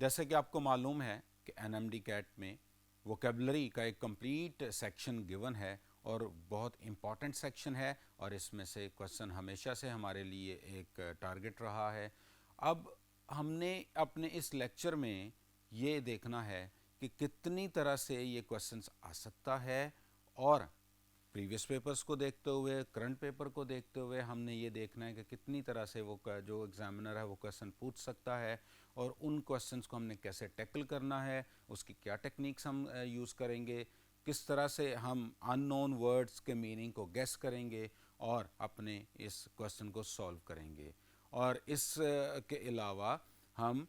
जैसे कि आपको मालूम है कि एनएमडी कैट में वोकेबलरी का एक कंप्लीट सेक्शन गिवन है और बहुत इम्पॉर्टेंट सेक्शन है, और इसमें से क्वेश्चन हमेशा से हमारे लिए एक टारगेट रहा है। अब हमने अपने इस लेक्चर में ये देखना है कि कितनी तरह से ये क्वेश्चंस आ सकता है, और प्रीवियस पेपर्स को देखते हुए, करंट पेपर को देखते हुए हमने ये देखना है कि कितनी तरह से वो जो एग्जामिनर है वो क्वेश्चन पूछ सकता है, और उन क्वेश्चंस को हमने कैसे टैकल करना है, उसकी क्या टेक्निक्स हम यूज़ करेंगे, किस तरह से हम अननोन वर्ड्स के मीनिंग को गेस करेंगे और अपने इस क्वेश्चन को सॉल्व करेंगे। और इस के अलावा हम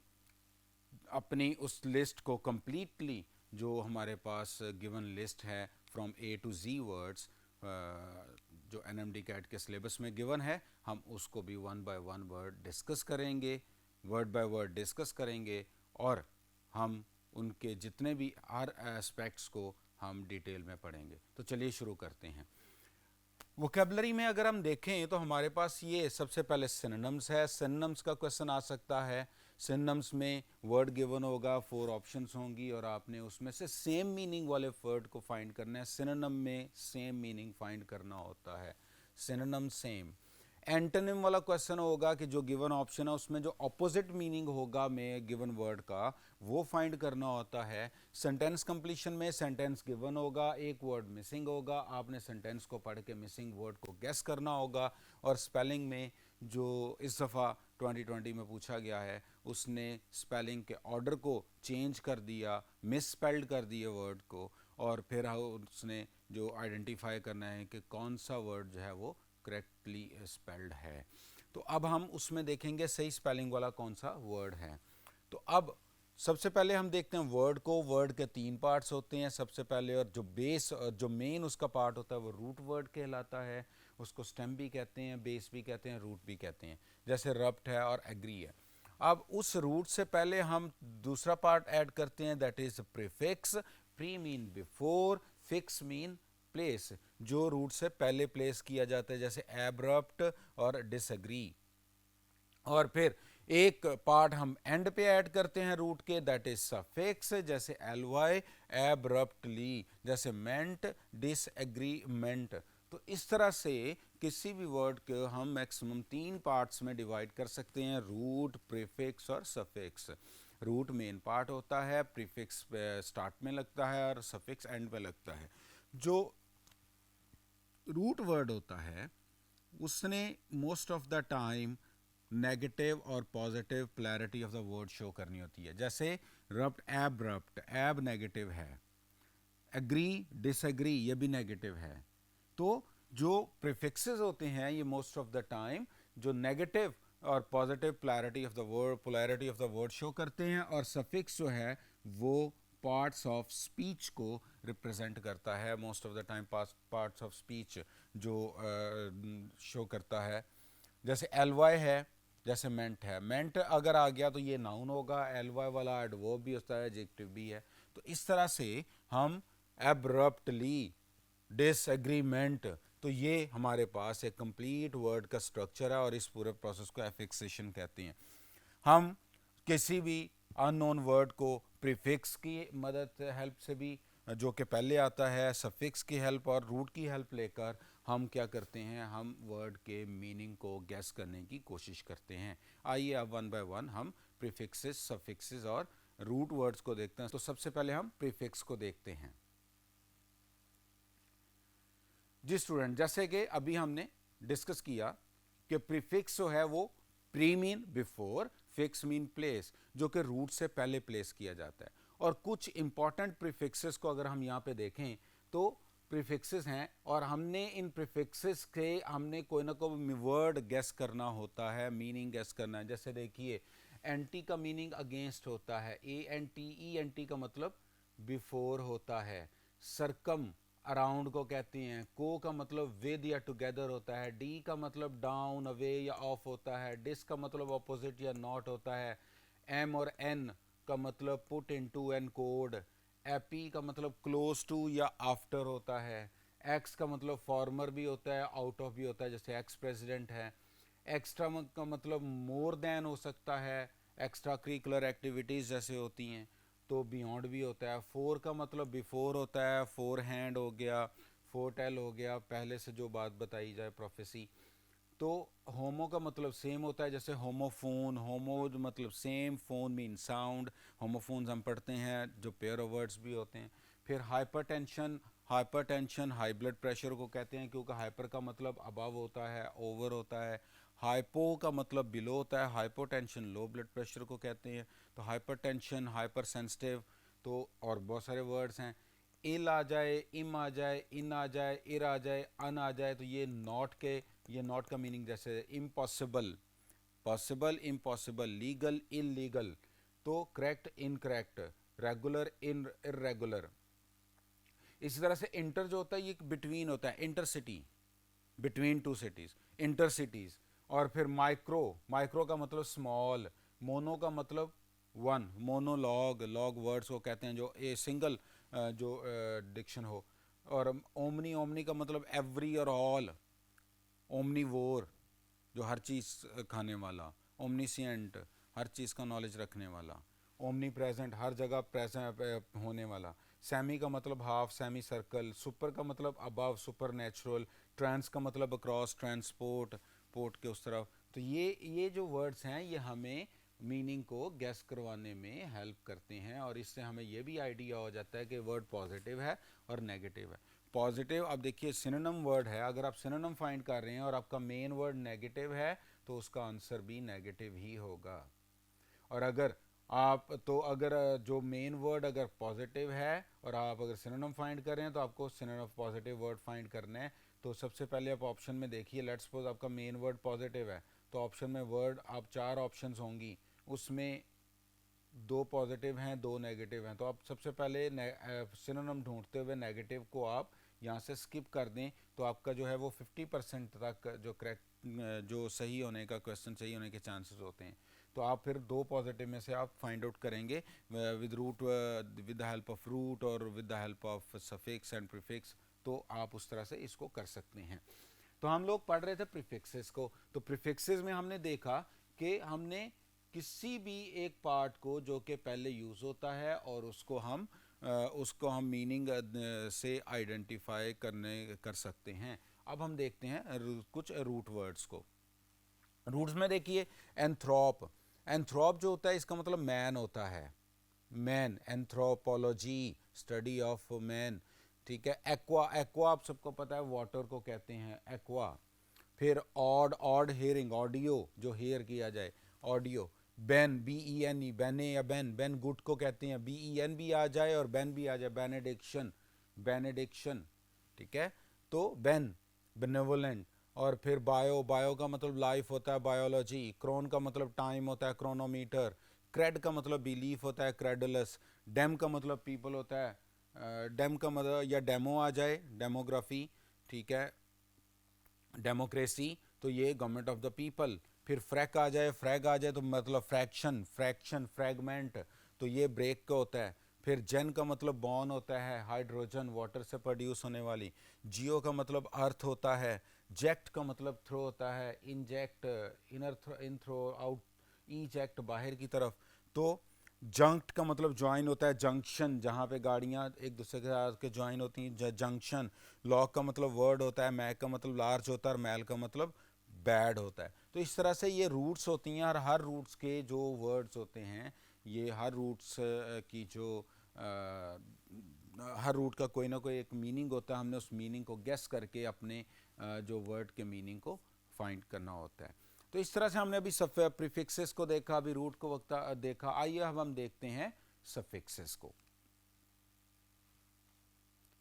अपनी उस लिस्ट को कम्प्लीटली, जो हमारे पास गिवन लिस्ट है from A to G words, जो एनएमडी कैट के सिलेबस में गिवन है, हम उसको भी one by one word discuss करेंगे, वर्ड बाय वर्ड डिस्कस करेंगे, और हम उनके जितने भी हर एस्पेक्ट्स को हम डिटेल में पढ़ेंगे। तो चलिए शुरू करते हैं। वोकेबलरी में अगर हम देखें तो हमारे पास ये सबसे पहले सिनोनिम्स है। सिनोनिम्स का क्वेश्चन आ सकता है। सिनोनिम्स में वर्ड गिवन होगा, 4 ऑप्शंस होंगी, और आपने उसमें से सेम मीनिंग वाले वर्ड को फाइंड करना है। सिनोनिम में सेम मीनिंग फाइंड करना होता है, सिनोनिम सेम। एंटोनिम वाला क्वेश्चन होगा कि जो गिवन ऑप्शन है उसमें जो ऑपोजिट मीनिंग होगा में गिवन वर्ड का, वो फाइंड करना होता है। सेंटेंस कंप्लीशन में सेंटेंस गिवन होगा, एक वर्ड मिसिंग होगा, आपने सेंटेंस को पढ़ के मिसिंग वर्ड को गेस करना होगा। और स्पेलिंग में जो इस दफ़ा 2020 में पूछा गया है, उसने स्पेलिंग के ऑर्डर को चेंज कर दिया, मिस स्पेल्ड कर दिए वर्ड को, और फिर उसने जो आइडेंटिफाई करना है कि कौन सा वर्ड जो है वो करेक्टली स्पेल्ड है। तो अब हम उसमें देखेंगे सही स्पेलिंग वाला कौन सा वर्ड है। तो अब सबसे पहले हम देखते हैं वर्ड को। वर्ड के 3 पार्ट्स होते हैं सबसे पहले, और जो बेस, जो मेन उसका पार्ट होता है वो रूट वर्ड कहलाता है। उसको स्टेम भी कहते हैं, बेस भी कहते हैं, रूट भी कहते हैं, जैसे रप्ट है और एग्री है। अब उस रूट से पहले हम दूसरा पार्ट ऐड करते हैं, that is prefix. Pre mean before, fix mean place, जो रूट से पहले प्लेस किया जाता है, जैसे एब्रप्ट और डिसएग्री। और फिर एक पार्ट हम एंड पे ऐड करते हैं रूट के, दैट इज सफिक्स, जैसे एलवाई, एब्रप्टली, जैसे मेंट, डिसएग्रीमेंट। तो इस तरह से किसी भी वर्ड को हम मैक्सिमम 3 पार्ट्स में डिवाइड कर सकते हैं, रूट, प्रीफिक्स और सफिक्स। रूट मेन पार्ट होता है, प्रीफिक्स स्टार्ट में लगता है और सफिक्स एंड पे लगता है। जो रूट वर्ड होता है उसने most of the time negative और positive polarity of the word show करनी होती है। जैसे रप्ट, एब्रप्ट, एब नेगेटिव है, एग्री, डिसएग्री ये भी नेगेटिव है। तो जो प्रीफिक्सेस होते हैं ये मोस्ट ऑफ द टाइम जो नेगेटिव और positive polarity of the word show करते हैं, और सफिक्स जो है वो पार्ट्स ऑफ स्पीच को रिप्रेजेंट करता है। Most of the time parts of speech जो शो करता है, जैसे एलवाई है, जैसे मेंट है। मेंट अगर आ गया तो ये नाउन होगा, एलवाई वाला एडवर्ब भी होता है, एडजेक्टिव भी है। तो इस तरह से हम एब्रप्टली, डिसएग्रीमेंट, तो ये हमारे पास एक कंप्लीट वर्ड का स्ट्रक्चर है, और इस पूरे प्रोसेस को एफिक्सेशन कहते हैं। हम किसी भी अननोन वर्ड को प्रीफिक्स की मदद हेल्प से भी, जो कि पहले आता है, सफिक्स की हेल्प और रूट की हेल्प लेकर हम क्या करते हैं, हम वर्ड के मीनिंग को गैस करने की कोशिश करते हैं। आइए अब वन बाय वन हम प्रीफिक्सेस, सफिक्सेस और रूट वर्ड्स को देखते हैं। तो सबसे पहले हम प्रीफिक्स को देखते हैं। जी स्टूडेंट, जैसे कि अभी हमने डिस्कस किया कि प्रीफिक्स जो है वो pre mean before, fix mean place, जो कि रूट से पहले प्लेस किया जाता है। और कुछ इंपॉर्टेंट प्रीफिक्सेस को अगर हम यहाँ पे देखें तो प्रीफिक्सेस हैं, और हमने इन प्रीफिक्सेस के हमने कोई ना कोई वर्ड गेस करना होता है, मीनिंग गेस करना है। जैसे देखिए, एंटी का मीनिंग अगेंस्ट होता है, ANTE का मतलब बिफोर होता है। सरकम अराउंड को कहते हैं। को का मतलब विद या टुगेदर होता है। डी का मतलब डाउन, अवे या ऑफ होता है। डिस का मतलब ऑपोजिट या नॉट होता है। एम और एन का मतलब put into encode. Ap का मतलब क्लोज टू या आफ्टर होता है। एक्स का मतलब फॉर्मर भी होता है, आउट ऑफ भी होता है, जैसे एक्स प्रेसिडेंट है। एक्स्ट्रा का मतलब मोर देन हो सकता है। एक्स्ट्रा करिकुलर एक्टिविटीज़ जैसे होती हैं, तो बियॉन्ड भी होता है। फोर का मतलब बिफोर होता है, फोर हैंड हो गया, फोर टेल हो गया, पहले से जो बात बताई जाए, प्रोफेसी। तो होमो का मतलब सेम होता है, जैसे होमोफोन, होमो मतलब same, phone mean sound, homophones हम पढ़ते हैं जो पेयर ऑफ वर्ड्स भी होते हैं। फिर hypertension, hypertension high blood pressure को कहते हैं, क्योंकि हाइपर का मतलब अबव होता है, ओवर होता है। हाइपो का मतलब बिलो होता है, हाइपोटेंशन लो ब्लड प्रेशर को कहते हैं। तो हाइपरटेंशन, हाइपर सेंसिटिव, तो और बहुत सारे वर्ड्स हैं। इल आ जाए, इम आ जाए, इन आ जाए, इर आ जाए, अन आ जाए, तो ये नॉट के, ये नॉट का मीनिंग जैसे impossible, possible, impossible, legal, illegal, तो करेक्ट, इनकरेक्ट, रेगुलर, इन इरेगुलर। इसी तरह से इंटर जो होता है ये बिटवीन होता है, इंटरसिटी, बिटवीन टू सिटीज, इंटरसिटीज। और फिर माइक्रो, माइक्रो का मतलब स्मॉल, मोनो का मतलब वन, मोनोलॉग, लॉग वर्ड्स को कहते हैं जो ए सिंगल जो डिक्शन हो। और ओमनी, ओमनी का मतलब एवरी और ऑल। ओमनीवोर जो हर चीज़ खाने वाला, ओमनीसिएंट हर चीज़ का नॉलेज रखने वाला, ओमनी प्रेजेंट हर जगह प्रेजेंट होने वाला। सेमी का मतलब हाफ, सेमी सर्कल। सुपर का मतलब अबव, सुपर नेचुरल। ट्रांस का मतलब अक्रॉस, ट्रांसपोर्ट, पोर्ट के उस तरफ। तो ये जो वर्ड्स हैं ये हमें मीनिंग को गैस करवाने में हेल्प करते हैं, और इससे हमें ये भी आइडिया हो जाता है कि वर्ड पॉजिटिव है और नेगेटिव है। पॉजिटिव, अब देखिए सिनोनिम वर्ड है, अगर आप सिनोनिम फाइंड कर रहे हैं और आपका मेन वर्ड नेगेटिव है तो उसका आंसर भी नेगेटिव ही होगा। और अगर आप तो अगर जो मेन वर्ड अगर पॉजिटिव है और आप अगर सिनोनिम फाइंड कर रहे हैं तो आपको सिनोनिम पॉजिटिव वर्ड फाइंड करना है। तो सबसे पहले आप ऑप्शन में देखिए, लेट्स सपोज आपका मेन वर्ड पॉजिटिव है, तो ऑप्शन में वर्ड आप 4 ऑप्शंस होंगी, उसमें 2 पॉजिटिव हैं, 2 नेगेटिव हैं। तो आप सबसे पहले सिनोनिम ढूंढते हुए नेगेटिव को आप यहाँ से स्किप कर दें, तो आपका जो है वो 50% तक जो करेक्ट जो सही होने का, क्वेश्चन सही होने के चांसेस होते हैं। तो आप फिर 2 पॉजिटिव में से आप फाइंड आउट करेंगे with root, with the help of root और with the help of suffix and prefix. तो आप उस तरह से इसको कर सकते हैं। तो हम लोग पढ़ रहे थे प्रीफिक्सेस को। तो प्रीफिक्सेस में हमने देखा कि हमने किसी भी एक पार्ट को जो कि पहले यूज़ होता है और उसको हम मीनिंग से आइडेंटिफाई कर सकते हैं। अब हम देखते हैं कुछ रूट वर्ड्स को। रूट्स में देखिए एंथ्रोप, एंथ्रोप जो होता है इसका मतलब मैन होता है, man, anthropology study of man. ठीक है। एक्वा, एक्वा आप सबको पता है वाटर को कहते हैं एक्वा। फिर ऑड, ऑड हेयरिंग, ऑडियो जो हेयर किया जाए, audio. Ben, B E N E, bene या बेन, बेन गुड को कहते हैं, बी ई एन भी आ जाए और बेन भी आ जाए, बेनेडिक्शन, बेनेडिक्शन। ठीक है। तो बेन, बेनेवोलेंट। और फिर बायो, बायो का मतलब लाइफ होता है, बायोलॉजी। क्रोन का मतलब टाइम होता है, क्रोनोमीटर। क्रेड का मतलब बिलीफ होता है, क्रेडुलस। डेम का मतलब पीपल होता है, डेम का मतलब या डेमो आ जाए, डेमोग्राफी। ठीक है। डेमोक्रेसी, तो ये गवर्नमेंट ऑफ द पीपल। फिर फ्रैक आ जाए, फ्रैग आ जाए तो मतलब फ्रैक्शन, फ्रैक्शन, फ्रैगमेंट, तो ये ब्रेक का होता है। फिर जेन का मतलब बॉर्न होता है, हाइड्रोजन, वाटर से प्रोड्यूस होने वाली। जियो का मतलब अर्थ होता है। जेक्ट का मतलब थ्रो होता है, इंजेक्ट, इनर इन थ्रो, आउट, ईजेक्ट बाहर की तरफ। तो जंक्ट का मतलब ज्वाइन होता है, जंक्शन जहाँ पे गाड़ियाँ एक दूसरे के साथ के ज्वाइन होती हैं, जंक्शन। लॉक का मतलब वर्ड होता है, मैक का मतलब लार्ज होता है और मैल का मतलब बैड होता है। तो इस तरह से ये रूट्स होती हैं और हर रूट्स के जो वर्ड्स होते हैं, ये हर रूट्स की जो हर रूट का कोई ना कोई एक मीनिंग होता है, हमने उस मीनिंग को गेस करके अपने जो वर्ड के मीनिंग को फाइंड करना होता है। तो इस तरह से हमने अभी प्रीफिक्सेस को देखा, अभी रूट को वक्त देखा। आइए अब हम देखते हैं सफिक्सेस को।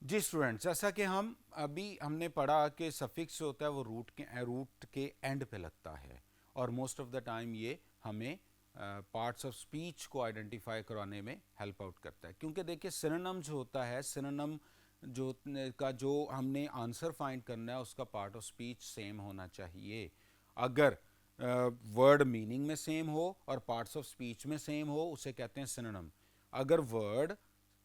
जी स्टूडेंट्स, जैसा कि हमने पढ़ा कि सफिक्स होता है वो रूट के एंड पे लगता है, और मोस्ट ऑफ द टाइम ये हमें पार्ट्स ऑफ स्पीच को आइडेंटिफाई करवाने में हेल्प आउट करता है। क्योंकि देखिए सिनोनिम जो होता है, सिनोनिम जो हमने आंसर फाइंड करना है उसका पार्ट ऑफ स्पीच सेम होना चाहिए। अगर वर्ड मीनिंग में सेम हो और पार्ट्स ऑफ स्पीच में सेम हो उसे कहते हैं सिनोनिम। अगर वर्ड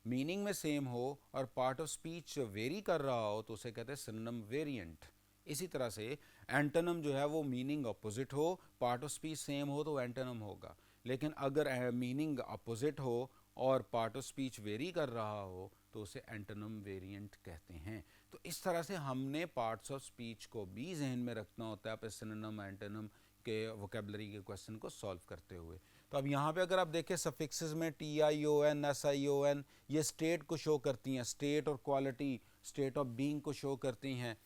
मीनिंग में सेम हो और पार्ट ऑफ स्पीच वेरी कर रहा हो तो उसे कहते हैं सिनोनिम वेरिएंट। इसी तरह से एंटोनिम जो है वो मीनिंग अपोजिट हो, पार्ट ऑफ स्पीच सेम हो तो एंटोनिम होगा। लेकिन अगर मीनिंग अपोजिट हो और पार्ट ऑफ स्पीच वेरी कर रहा हो तो उसे एंटोनिम वेरिएंट कहते हैं। तो इस तरह से हमने पार्ट्स ऑफ स्पीच को भी जहन में रखना होता है सिनोनिम एंटोनिम के वोकेबलरी के क्वेश्चन को सॉल्व करते हुए। तो अब यहाँ पे अगर आप देखें सफिक्सेस में TION SION ये स्टेट को शो करती हैं, स्टेट और क्वालिटी, स्टेट ऑफ बीइंग को शो करती हैं,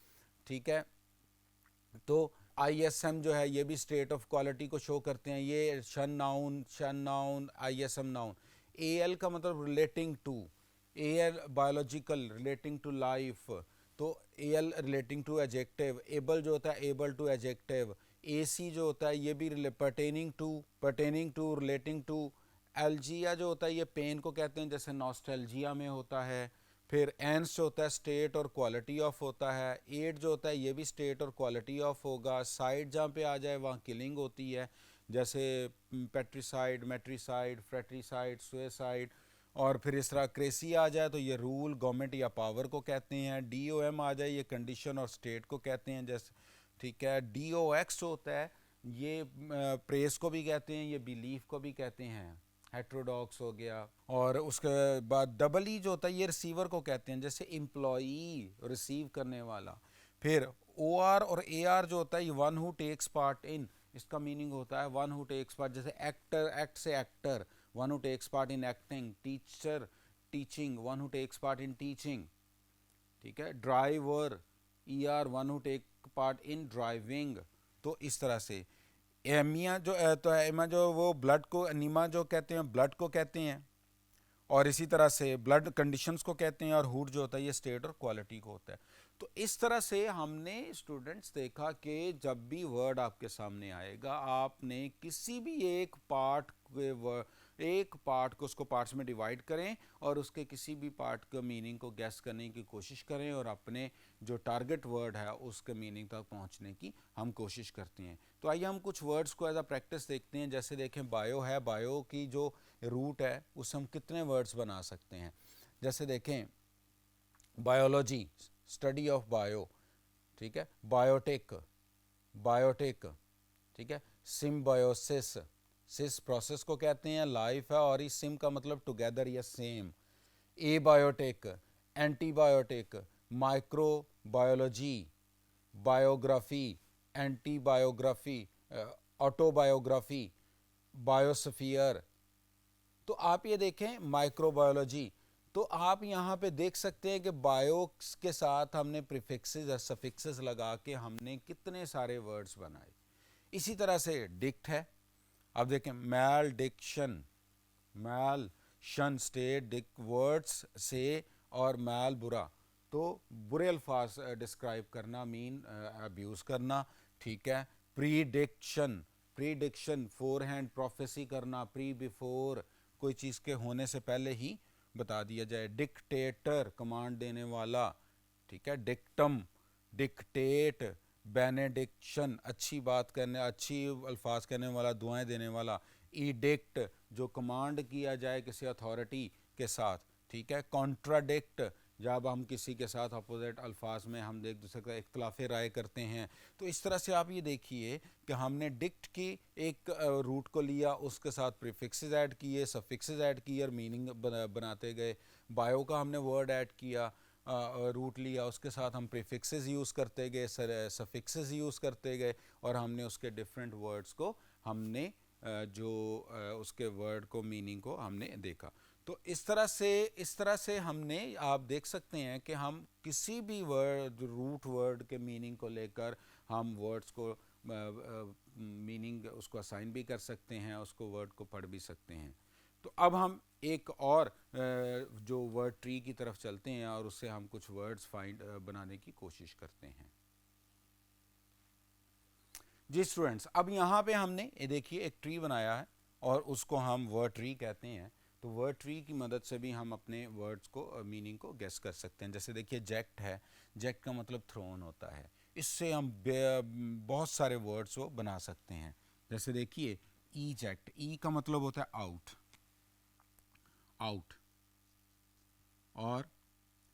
ठीक है। तो ISM जो है ये भी स्टेट ऑफ क्वालिटी को शो करते हैं, ये शन नाउन ISM नाउन। AL का मतलब relating to, AL biological, relating to life, तो AL relating to adjective, able जो होता है एबल टू एडजेक्टिव, AC जो होता है ये भी पर्टेनिंग टू रिलेटिंग टू। एल्जिया जो होता है ये पेन को कहते हैं, जैसे नॉस्टैल्जिया में होता है। फिर एंस जो होता है स्टेट और क्वालिटी ऑफ होता है। एड जो होता है ये भी स्टेट और क्वालिटी ऑफ होगा। साइड जहाँ पे आ जाए वहाँ किलिंग होती है, जैसे पेट्रीसाइड, मेट्रीसाइड, फ्रेट्रीसाइड, सुएसाइड। और फिर इस तरह क्रेसी आ जाए तो ये रूल, गवर्नमेंट या पावर को कहते हैं। DOM आ जाए ये कंडीशन और स्टेट को कहते हैं, जैसे ठीक है। DOX होता है ये प्रेस को भी कहते हैं, ये बिलीफ को भी कहते हैं, हेट्रोडॉक्स हो गया। और उसके बाद EE जो होता है ये रिसीवर को कहते हैं, जैसे एम्प्लॉई, रिसीव करने वाला। फिर OR और AR जो होता है ये one who takes part in, इसका मीनिंग होता है वन हु टेक्स पार्ट, जैसे एक्टर, एक्ट से actor, one who takes part in acting. Teacher, teaching, one who takes part in teaching, ठीक है। Driver, ER, one who take part in driving. तो इस तरह से एमिया जो तो एमा जो वो ब्लड को, एनीमा जो कहते हैं ब्लड को कहते हैं, और इसी तरह से ब्लड कंडीशंस को कहते हैं, और हुड जो होता है ये स्टेट और क्वालिटी को होता है। तो इस तरह से हमने स्टूडेंट्स देखा कि जब भी वर्ड आपके सामने आएगा आपने किसी भी एक पार्ट को उसको पार्ट्स में डिवाइड करें और उसके किसी भी पार्ट का मीनिंग को गैस करने की कोशिश करें और अपने जो टारगेट वर्ड है उसके मीनिंग तक पहुंचने की हम कोशिश करते हैं। तो आइए हम कुछ वर्ड्स को एज अ प्रैक्टिस देखते हैं। जैसे देखें बायो है, बायो की जो रूट है उससे हम कितने वर्ड्स बना सकते हैं। जैसे देखें बायोलॉजी, स्टडी ऑफ बायो, ठीक है। बायोटेक, बायोटेक, ठीक है। सिम्बायोसिस, सिस प्रोसेस को कहते हैं, लाइफ है, और इस सिम का मतलब टुगेदर या same. Abiotic, antibiotic, microbiology, biography, antibiography, autobiography, biosphere. तो आप ये देखें माइक्रोबायोलॉजी, तो आप यहाँ पे देख सकते हैं कि बायो के साथ हमने प्रीफिक्सेस और सफिक्सेस लगा के हमने कितने सारे वर्ड्स बनाए। इसी तरह से डिक्ट है। अब देखें मैल डिक्शन, मैल शन स्टेट डिक वर्ड्स से, और मैल बुरा, तो बुरे अल्फाज डिस्क्राइब करना, मीन अब्यूज़ करना, ठीक है। Prediction, prediction four hand prophecy करना, प्री बिफोर, कोई चीज़ के होने से पहले ही बता दिया जाए। डिक्टेटर, कमांड देने वाला, ठीक है। डिक्टम, डिक्टेट, बेनेडिक्शन, अच्छी बात करने, अच्छी अल्फाज कहने वाला, दुआएं देने वाला। ईडिक्ट, जो कमांड किया जाए किसी अथॉरिटी के साथ, ठीक है। कॉन्ट्राडिक्ट, जब हम किसी के साथ अपोजिट अल्फाज में हम एक दूसरे का इख्तलाफ राय करते हैं। तो इस तरह से आप ये देखिए कि हमने डिक्ट की एक रूट को लिया, उसके साथ प्रीफिक्सेस ऐड किए, सफिक्सेस ऐड किए और मीनिंग बनाते गए। बायो का हमने वर्ड ऐड किया, रूट लिया, उसके साथ हम प्रीफिक्सेस यूज़ करते गए, सफिक्सेस यूज़ करते गए, और हमने उसके डिफरेंट वर्ड्स को हमने जो उसके वर्ड को, मीनिंग को हमने देखा। तो इस तरह से हमने, आप देख सकते हैं कि हम किसी भी वर्ड, रूट वर्ड के मीनिंग को लेकर हम वर्ड्स को मीनिंग उसको असाइन भी कर सकते हैं, उसको वर्ड को पढ़ भी सकते हैं। तो अब हम एक और जो वर्ड ट्री की तरफ चलते हैं और उससे हम कुछ वर्ड्स फाइंड बनाने की कोशिश करते हैं। जी स्टूडेंट्स, अब यहाँ पे हमने ये देखिए एक ट्री बनाया है और उसको हम वर्ड ट्री कहते हैं। तो वर्ड ट्री की मदद से भी हम अपने वर्ड्स को, मीनिंग को गेस कर सकते हैं। जैसे देखिए जेक्ट है, जेक्ट का मतलब थ्रोन होता है, इससे हम बहुत सारे वर्ड्स को बना सकते हैं। जैसे देखिए ईजेक्ट, ई का मतलब होता है आउट, आउट, और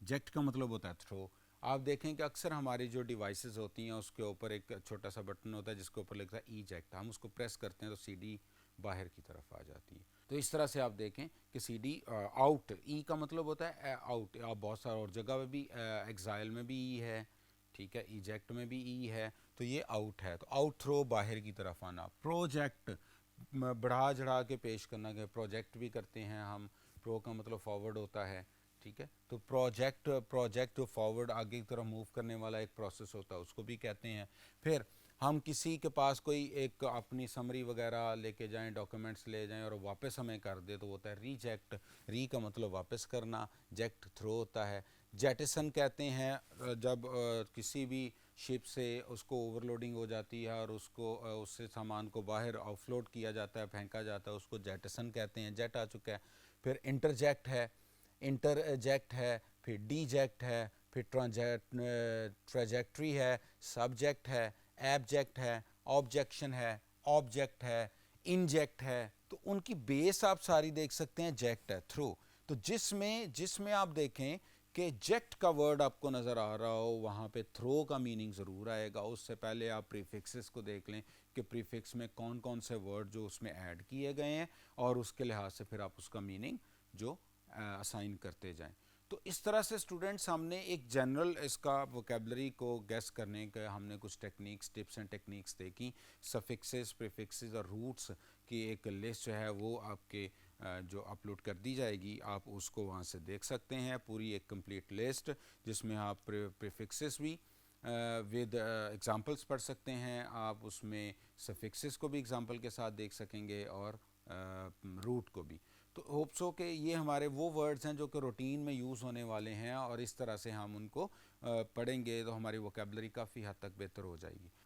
जेक्ट का मतलब होता है थ्रो। आप देखें कि अक्सर हमारी जो डिवाइसेस होती हैं उसके ऊपर एक छोटा सा बटन होता है जिसके ऊपर लिखता है ईजेक्ट। हम उसको प्रेस करते हैं तो सीडी बाहर की तरफ आ जाती है। तो इस तरह से आप देखें कि सी डी आउट, ई का मतलब होता है आउट। आप बहुत सारा और जगह में भी, एग्जाइल में भी ई है, ठीक है, इजेक्ट में भी ई है, तो ये आउट है। तो आउट थ्रो, बाहर की तरफ आना। प्रोजेक्ट, बढ़ा चढ़ा के पेश करना, के प्रोजेक्ट भी करते हैं हम, प्रो का मतलब फॉरवर्ड होता है, ठीक है। तो प्रोजेक्ट जो फॉरवर्ड आगे की तरफ मूव करने वाला एक प्रोसेस होता है, उसको भी कहते हैं। फिर हम किसी के पास कोई एक अपनी समरी वगैरह लेके जाएं, डॉक्यूमेंट्स ले जाएं और वापस हमें कर दे, तो वो होता है रिजेक्ट। री का मतलब वापस करना, जेक्ट थ्रो होता है। जेटिसन कहते हैं जब किसी भी शिप से उसको ओवरलोडिंग हो जाती है और उसको उससे सामान को बाहर ऑफलोड किया जाता है, फेंका जाता है, उसको जेटिसन कहते हैं। जेट आ चुका है। फिर इंटरजेक्ट है, इंटरजेक्ट है, फिर डीजेक्ट है, फिर ट्रेजेक्ट्री है, सब्जेक्ट है, एब्जेक्ट है, ऑब्जेक्शन है, ऑब्जेक्ट है, इंजेक्ट है। तो उनकी बेस आप सारी देख सकते हैं, जेक्ट है, थ्रू। तो जिसमें आप देखें कि जेक्ट का वर्ड आपको नज़र आ रहा हो, वहाँ पे थ्रो का मीनिंग ज़रूर आएगा। उससे पहले आप प्रीफिक्सेस को देख लें कि प्रीफिक्स में कौन कौन से वर्ड जो उसमें ऐड किए गए हैं, और उसके लिहाज से फिर आप उसका मीनिंग जो असाइन करते जाएं। तो इस तरह से स्टूडेंट्स हमने एक जनरल इसका वोकेबलरी को गेस करने के हमने कुछ टेक्निक्स, टिप्स एंड टेक्निक्स देखी। सफिक्सेस, प्रीफिक्सेस और रूट्स की एक लिस्ट जो है वो आपके जो अपलोड कर दी जाएगी, आप उसको वहाँ से देख सकते हैं, पूरी एक कंप्लीट लिस्ट, जिसमें आप प्रीफिक्सेस भी विद एग्जांपल्स पढ़ सकते हैं, आप उसमें सफिक्सेस को भी एग्जांपल के साथ देख सकेंगे और रूट को भी। तो होप सो कि ये हमारे वो वर्ड्स हैं जो कि रूटीन में यूज़ होने वाले हैं, और इस तरह से हम उनको पढ़ेंगे तो हमारी वोकेबलरी काफ़ी हद तक बेहतर हो जाएगी।